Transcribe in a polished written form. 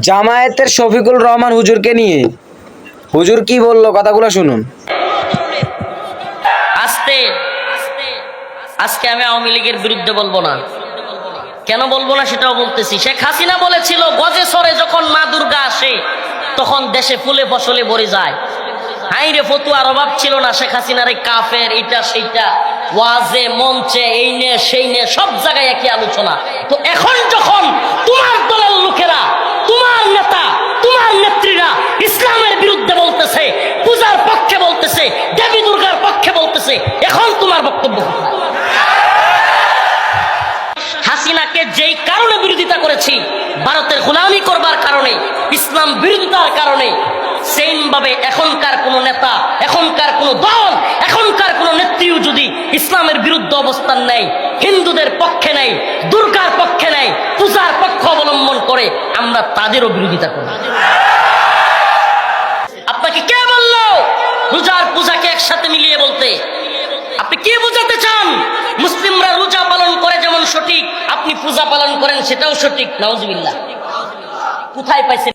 জামায়াতের শফিকুল রহমান হুজুরকে নিয়ে হুজুর কি বললো কথাগুলো শুনুন। আজকে আমি আওয়ামী লীগের বিরুদ্ধে বলবো না। কেন বলবো না সেটাও বলতেছি। শেখ হাসিনা বলেছিল গজে সরে যখন মা দুর্গা আসে তখন দেশে ফুলে ফসলে ভরে যায়। হাই রে, ফতুয়ার অভাব ছিল না। শেখ হাসিনার এই কাফের এটা সেইটা ওয়াজে মঞ্চে এই নে সেই নে সব জায়গায় একই আলোচনা। তো এখন যখন তোমার দলের লোকেরা, তোমার নেতা, তোমার নেত্রীরা ইসলামের বিরুদ্ধে বলতেছে, পূজার পক্ষে বলতেছে, দেবী দুর্গার পক্ষে বলতেছে, এখন তোমার বক্তব্য হাসিনাকে যেই কারণে বিরোধিতা করেছি, ভারতের গোলামি করবার কারণে, ইসলাম বিরোধিতার কারণে, সেম ভাবে এখনকার কোন নেতা, এখনকার কোন দল, এখনকার কোন নেত্রীও যদি ইসলামের বিরুদ্ধে অবস্থান নেয়, হিন্দুদের পক্ষে নেই, দুর্গার পক্ষে নেই, পূজার পক্ষ অবলম্বন করে, আমরা তাদেরও বিরোধিতা করি। আপনাকে কে বললো রোজার পূজাকে একসাথে মিলিয়ে বলতে? আপনি কি বোঝাতে চান? মুসলিমরা রোজা পালন করে যেমন সঠিক, আপনি পূজা পালন করেন সেটাও সঠিক? নাউজুবিল্লাহ। কোথায় পাইছেন?